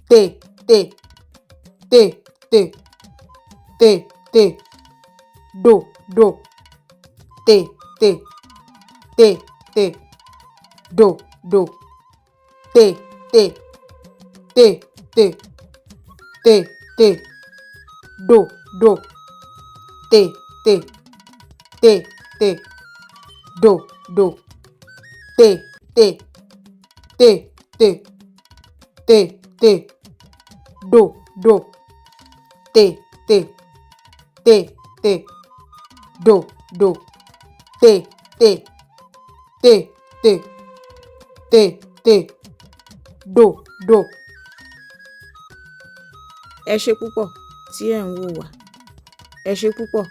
T, T, T, T, T, T, Do, Do, T, T, T, T, Do, Do, T, T, T, T, T, T, Do, Do, T, T, T, T, Do, Do, T, T, T, T, T, T, Do, Do, T, T, T, T, Do, Do, T, T, T, T, T, T, Do, Do. Ẹ ṣé púpọ̀ tí ẹ̀ ń wò wá. Ẹ ṣé púpọ̀.